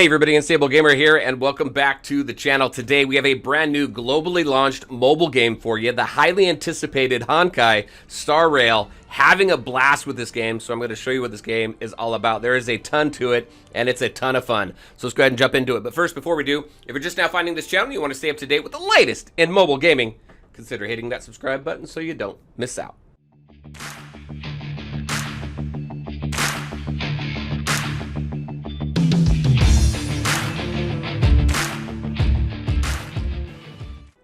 Hey everybody, Unstable Gamer here, and welcome back to the channel. Today we have a brand new globally launched mobile game for you, the highly anticipated Honkai Star Rail. Having a blast with this game, so I'm going to show you what this game is all about. There is a ton to it, and it's a ton of fun. So let's go ahead and jump into it. But first, before we do, if you're just now finding this channel and you want to stay up to date with the latest in mobile gaming, consider hitting that subscribe button so you don't miss out.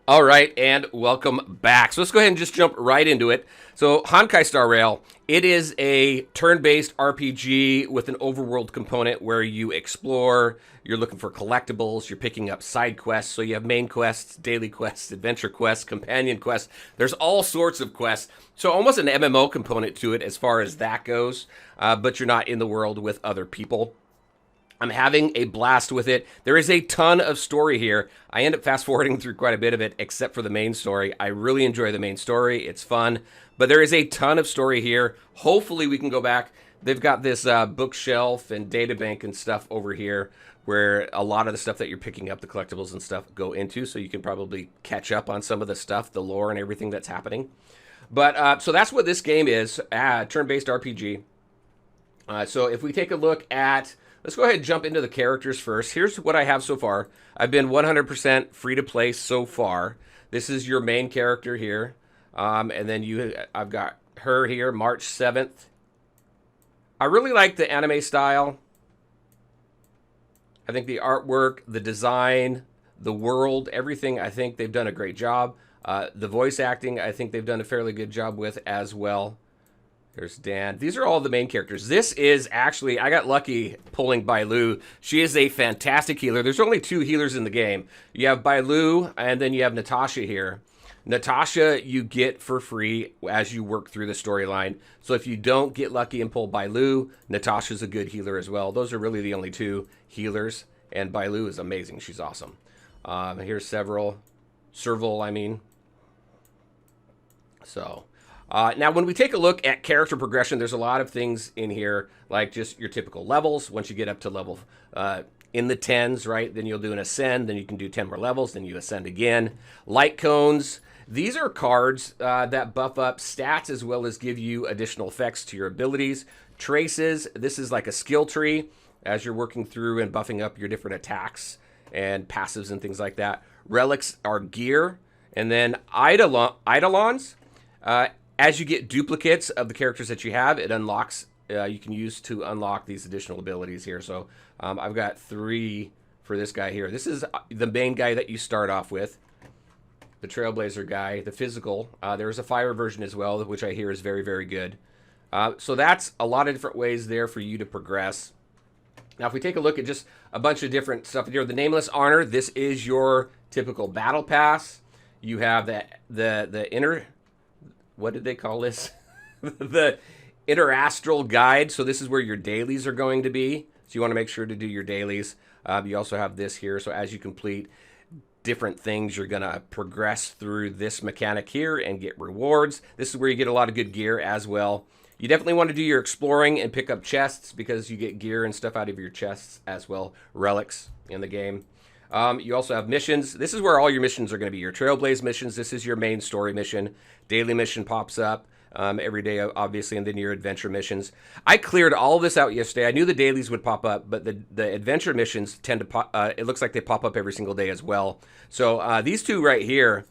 All right, and welcome back. So let's go ahead and just jump right into it. So Honkai Star Rail, it is a turn-based RPG with an overworld component where you explore, you're looking for collectibles, you're picking up side quests. So you have main quests, daily quests, adventure quests, companion quests. There's all sorts of quests. So almost an MMO component to it as far as that goes, but you're not in the world with other people. I'm having a blast with it. There is a ton of story here. I end up fast forwarding through quite a bit of it, except for the main story. I really enjoy the main story. It's fun, but there is a ton of story here. Hopefully we can go back. They've got this bookshelf and databank and stuff over here where a lot of the stuff that you're picking up, the collectibles and stuff, go into, so you can probably catch up on some of the stuff, the lore and everything that's happening. But so that's what this game is, turn-based RPG. So if we take a look at... Let's go ahead and jump into the characters first. Here's what I have so far. I've been 100% free to play so far. This is your main character here. And then I've got her here, March 7th. I really like the anime style. I think the artwork, the design, the world, everything, I think they've done a great job. The voice acting, I think they've done a fairly good job with as well. There's Dan. These are all the main characters. This is actually, I got lucky pulling Bailu. She is a fantastic healer. There's only two healers in the game. You have Bailu, and then you have Natasha here. Natasha you get for free as you work through the storyline. So if you don't get lucky and pull Bailu, Natasha's a good healer as well. Those are really the only two healers, and Bailu is amazing. She's awesome. Here's Serval, I mean. So... now, when we take a look at character progression, there's a lot of things in here, like just your typical levels. Once you get up to level in the 10s, right, then you'll do an ascend, then you can do 10 more levels, then you ascend again. Light cones, these are cards that buff up stats as well as give you additional effects to your abilities. Traces, this is like a skill tree as you're working through and buffing up your different attacks and passives and things like that. Relics are gear, and then Eidolons. As you get duplicates of the characters that you have, it unlocks, you can use to unlock these additional abilities here. So I've got 3 for this guy here. This is the main guy that you start off with, the Trailblazer guy, the physical. There's a fire version as well, which I hear is very, very good. So that's a lot of different ways there for you to progress. Now, if we take a look at just a bunch of different stuff here, the Nameless Honor, this is your typical battle pass. You have the inner... What did they call this? The interastral guide. So this is where your dailies are going to be. So you want to make sure to do your dailies. You also have this here. So as you complete different things, you're going to progress through this mechanic here and get rewards. This is where you get a lot of good gear as well. You definitely want to do your exploring and pick up chests because you get gear and stuff out of your chests as well. Relics in the game. You also have missions. This is where all your missions are going to be. Your Trailblaze missions. This is your main story mission. Daily mission pops up every day, obviously, and then your adventure missions. I cleared all of this out yesterday. I knew the dailies would pop up, but the adventure missions tend to pop. It looks like they pop up every single day as well. So these two right here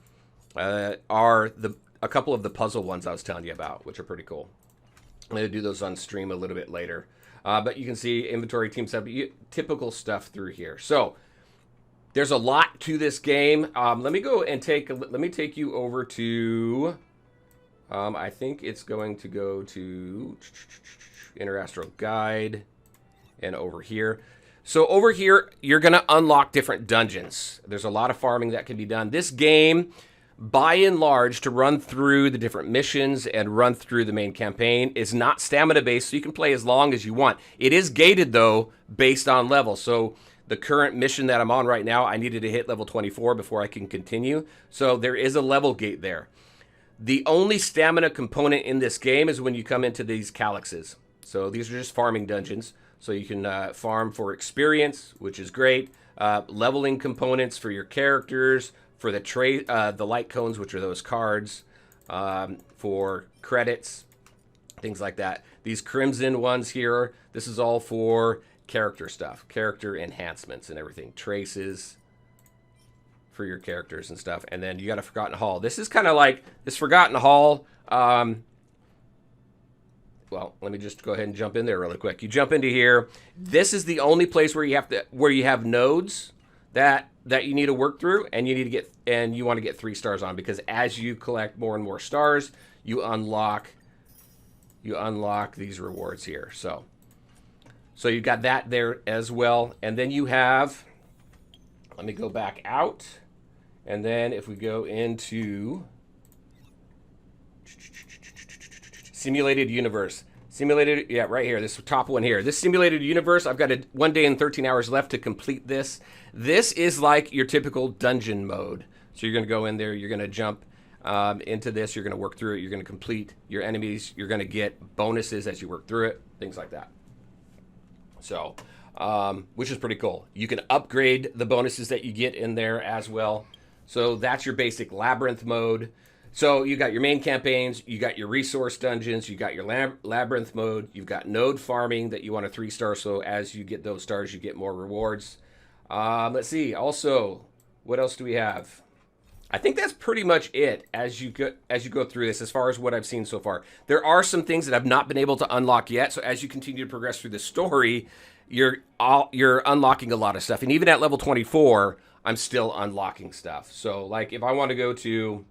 are a couple of the puzzle ones I was telling you about, which are pretty cool. I'm going to do those on stream a little bit later. But you can see inventory, team setup, typical stuff through here. So there's a lot to this game. Let me go and let me take you over to, I think it's going to go to Interastral Guide and over here. So over here, you're going to unlock different dungeons. There's a lot of farming that can be done. This game, by and large, to run through the different missions and run through the main campaign is not stamina based, so you can play as long as you want. It is gated, though, based on level. So the current mission that I'm on right now, I needed to hit level 24 before I can continue. So there is a level gate there. The only stamina component in this game is when you come into these calyxes. So these are just farming dungeons. So you can farm for experience, which is great. Leveling components for your characters, for the light cones, which are those cards, for credits, things like that. These crimson ones here, this is all for character stuff, character enhancements and everything, traces for your characters and stuff. And then you got a Forgotten Hall. This is kind of like this Forgotten Hall. Well, let me just go ahead and jump in there really quick. You jump into here. This is the only place where you have nodes that you need to work through, and you want to get 3 stars on, because as you collect more and more stars, you unlock these rewards here. So you've got that there as well. And then you have, let me go back out. And then if we go into Simulated Universe. Yeah, right here, this top one here. This Simulated Universe, I've got 1 day and 13 hours left to complete this. This is like your typical dungeon mode. So you're gonna go in there, you're gonna jump into this, you're gonna work through it, you're gonna complete your enemies, you're gonna get bonuses as you work through it, things like that. So, which is pretty cool. You can upgrade the bonuses that you get in there as well. So that's your basic labyrinth mode. So you got your main campaigns, you got your resource dungeons, you got your labyrinth mode, you've got node farming that you want a 3-star, so as you get those stars, you get more rewards. Let's see, also, what else do we have? I think that's pretty much it as you go through this, as far as what I've seen so far. There are some things that I've not been able to unlock yet, so as you continue to progress through the story, you're unlocking a lot of stuff. And even at level 24, I'm still unlocking stuff. So, like, if I want to go to,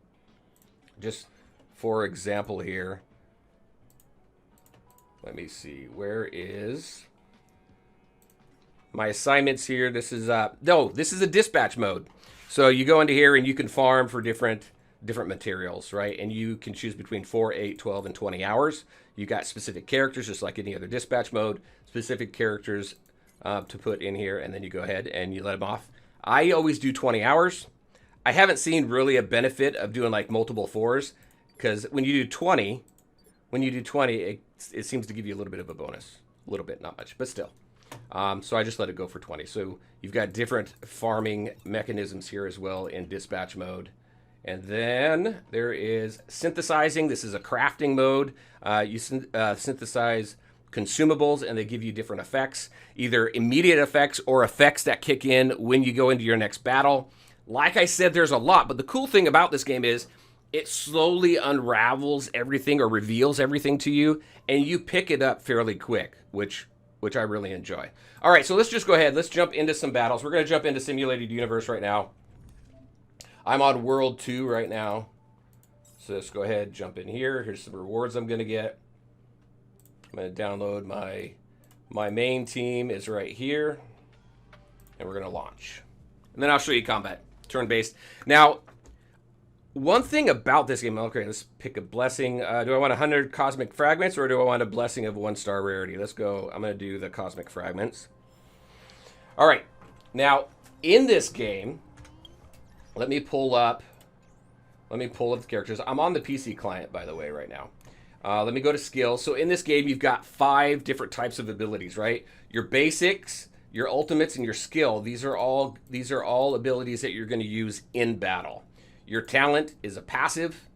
just for example here, let me see, where is my assignments here? This is this is a dispatch mode. So you go into here and you can farm for different materials, right? And you can choose between 4, 8, 12, and 20 hours. You got specific characters, just like any other dispatch mode, specific characters to put in here, and then you go ahead and you let them off. I always do 20 hours. I haven't seen really a benefit of doing like multiple 4s, because when you do 20, it seems to give you a little bit of a bonus. A little bit, not much, but still. So I just let it go for 20. So you've got different farming mechanisms here as well in dispatch mode. And then there is synthesizing. This is a crafting mode. You synthesize consumables, and they give you different effects, either immediate effects or effects that kick in when you go into your next battle. Like I said, there's a lot, but the cool thing about this game is it slowly unravels everything or reveals everything to you, and you pick it up fairly quick, which I really enjoy. All right, so let's just go ahead. Let's jump into some battles. We're going to jump into Simulated Universe right now. I'm on World 2 right now. So let's go ahead, jump in here. Here's some rewards I'm going to get. I'm going to download my main team is right here. And we're going to launch. And then I'll show you combat. Turn-based. Now, one thing about this game, okay, let's pick a blessing. Do I want 100 cosmic fragments, or do I want a blessing of 1-star rarity? Let's go. I'm going to do the cosmic fragments. All right. Now, in this game, let me pull up the characters. I'm on the PC client, by the way, right now. Let me go to skills. So in this game, you've got 5 different types of abilities, right? Your basics, your ultimates, and your skill. These are all abilities that you're going to use in battle. Your talent is a passive,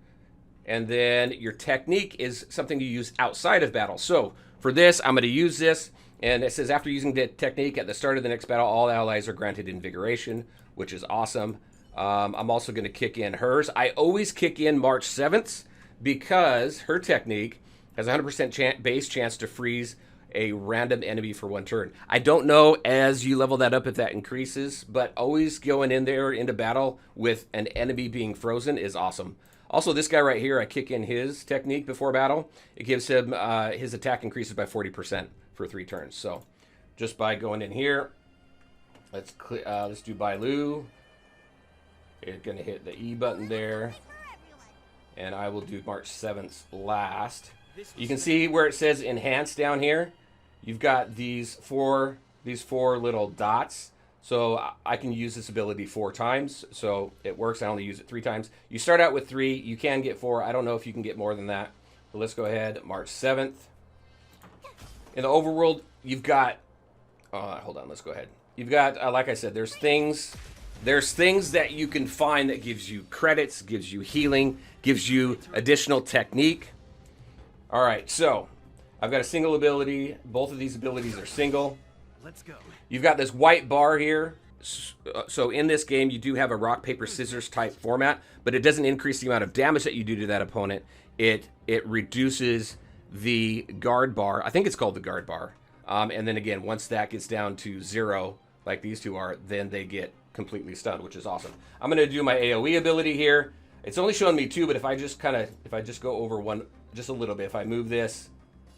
and then your technique is something you use outside of battle. So for this, I'm going to use this, and it says after using the technique at the start of the next battle, all allies are granted invigoration, which is awesome. I'm also going to kick in hers. I always kick in March 7th because her technique has a 100% base chance to freeze a random enemy for 1 turn. I don't know as you level that up if that increases, but always going in there into battle with an enemy being frozen is awesome. Also, this guy right here, I kick in his technique before battle. It gives him his attack increases by 40% for 3 turns. So just by going in here, let's do Bailu. It's going to hit the E button there. And I will do March 7th last. You can see where it says enhance down here. You've got these four little dots. So I can use this ability 4 times. So it works. I only use it 3 times. You start out with 3. You can get 4. I don't know if you can get more than that. But let's go ahead. March 7th. In the overworld, you've got, hold on, let's go ahead. You've got, like I said, there's things that you can find that gives you credits, gives you healing, gives you additional technique. All right, so I've got a single ability. Both of these abilities are single. Let's go. You've got this white bar here. So in this game, you do have a rock, paper, scissors type format, but it doesn't increase the amount of damage that you do to that opponent. It reduces the guard bar. I think it's called the guard bar. And then again, once that gets down to 0, like these two are, then they get completely stunned, which is awesome. I'm going to do my AoE ability here. It's only showing me 2, but if I just go over one just a little bit, if I move this,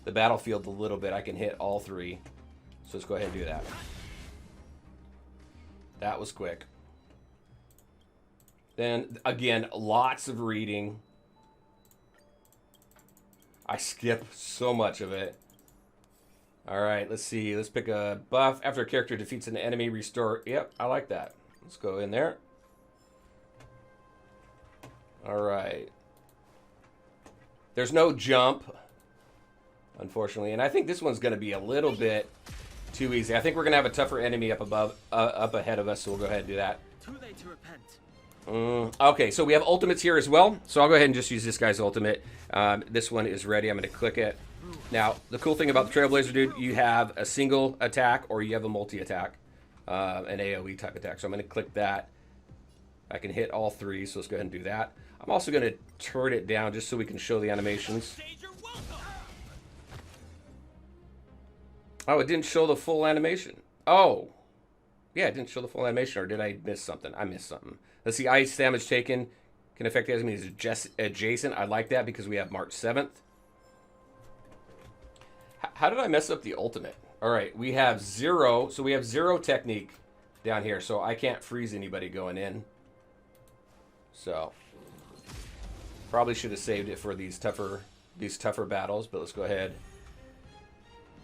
the battlefield a little bit, I can hit all 3. So let's go ahead and do that. That was quick. Then, again, lots of reading. I skip so much of it. Alright, let's see. Let's pick a buff. After a character defeats an enemy, restore. Yep, I like that. Let's go in there. Alright. There's no jump, unfortunately. And I think this one's going to be a little bit too easy. I think we're going to have a tougher enemy up ahead of us, so we'll go ahead and do that. Too late to repent. Okay, so we have ultimates here as well. So I'll go ahead and just use this guy's ultimate. This one is ready. I'm going to click it. Now, the cool thing about the Trailblazer, dude, you have a single attack or you have a multi-attack, an AoE type attack. So I'm going to click that. I can hit all 3, so let's go ahead and do that. I'm also going to turn it down just so we can show the animations. Oh, it didn't show the full animation. Oh. Yeah, it didn't show the full animation, or did I miss something? I missed something. Let's see, ice damage taken can affect the enemy adjacent. I like that because we have March 7th. How did I mess up the ultimate? All right, we have 0. So we have 0 technique down here, so I can't freeze anybody going in. So probably should have saved it for these tougher battles, but let's go ahead.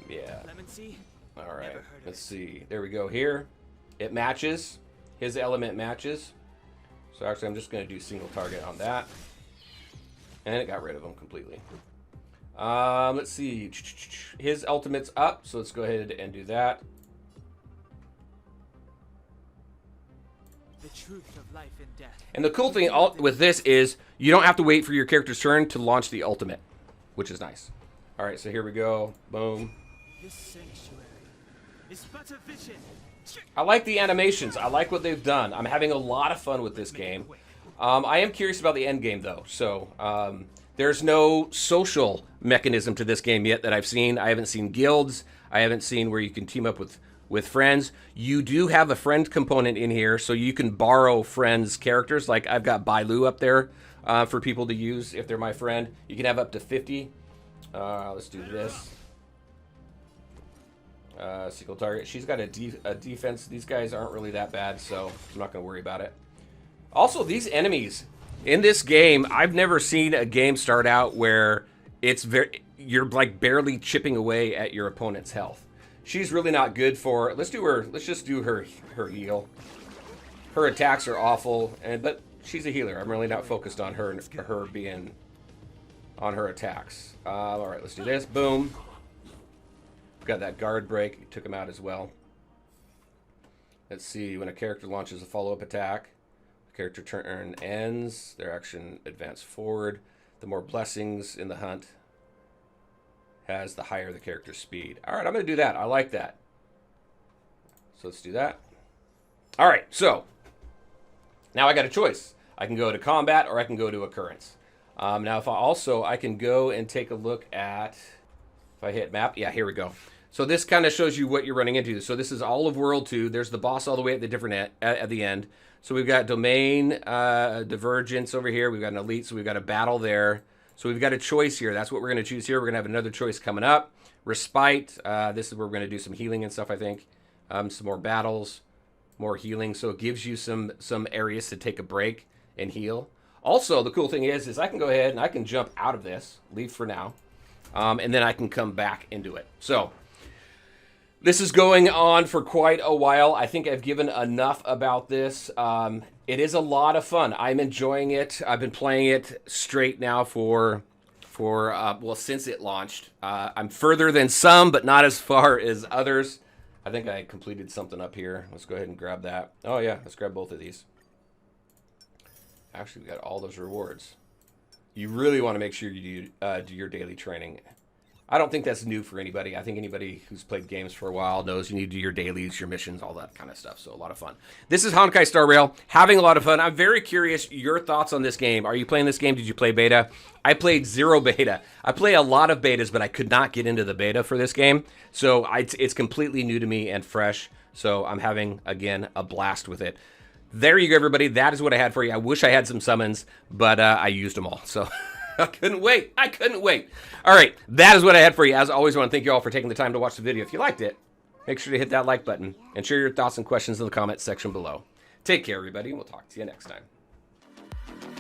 Yeah. All right. Let's see. There we go. Here, it matches. His element matches. So actually, I'm just going to do single target on that, and it got rid of him completely. Let's see. His ultimate's up, so let's go ahead and do that. The truth of life and death. And the cool thing with this is you don't have to wait for your character's turn to launch the ultimate, which is nice. All right, so here we go. Boom. This sanctuary is but a vision. I like the animations. I like what they've done. I'm having a lot of fun with this game. I am curious about the end game, though. So there's no social mechanism to this game yet that I've seen. I haven't seen guilds. I haven't seen where you can team up with friends. You do have a friend component in here, so you can borrow friends' characters. Like I've got Bailu up there for people to use if they're my friend. You can have up to 50. Let's do this. Single target. She's got a defense. These guys aren't really that bad, so I'm not going to worry about it. Also, these enemies in this game, I've never seen a game start out where you're like barely chipping away at your opponent's health. She's really not good for. Let's just do her heal. Her attacks are awful, but she's a healer. I'm really not focused on her being on her attacks. All right, let's do this. Boom. Got that guard break. Took him out as well. Let's see. When a character launches a follow-up attack, the character turn ends. Their action advance forward. The more blessings in the hunt has, the higher the character's speed. All right, I'm going to do that. I like that. So let's do that. All right, so now I got a choice. I can go to combat or I can go to occurrence. Now, if I can go and take a look at, if I hit map, yeah, here we go. So this kind of shows you what you're running into. So this is all of World 2. There's the boss all the way at the different at the end. So we've got Domain, Divergence over here. We've got an Elite, so we've got a battle there. So we've got a choice here. That's what we're going to choose here. We're going to have another choice coming up. Respite. This is where we're going to do some healing and stuff, I think. Some more battles, more healing. So it gives you some areas to take a break and heal. Also, the cool thing is I can go ahead and I can jump out of this, leave for now, and then I can come back into it. So this is going on for quite a while. I think I've given enough about this. It is a lot of fun. I'm enjoying it. I've been playing it straight now for for, well, since it launched. I'm further than some, but not as far as others. I think I completed something up here. Let's go ahead and grab that. Oh, yeah, let's grab both of these. Actually, we got all those rewards. You really want to make sure you do your daily training. I don't think that's new for anybody. I think anybody who's played games for a while knows you need to do your dailies, your missions, all that kind of stuff. So a lot of fun. This is Honkai Star Rail. Having a lot of fun. I'm very curious your thoughts on this game. Are you playing this game? Did you play beta? I played zero beta. I play a lot of betas, but I could not get into the beta for this game. So it's completely new to me and fresh. So I'm having, again, a blast with it. There you go, everybody. That is what I had for you. I wish I had some summons, but I used them all. So I couldn't wait. I couldn't wait. All right, that is what I had for you. As always, I want to thank you all for taking the time to watch the video. If you liked it, make sure to hit that like button and share your thoughts and questions in the comments section below. Take care, everybody, and we'll talk to you next time.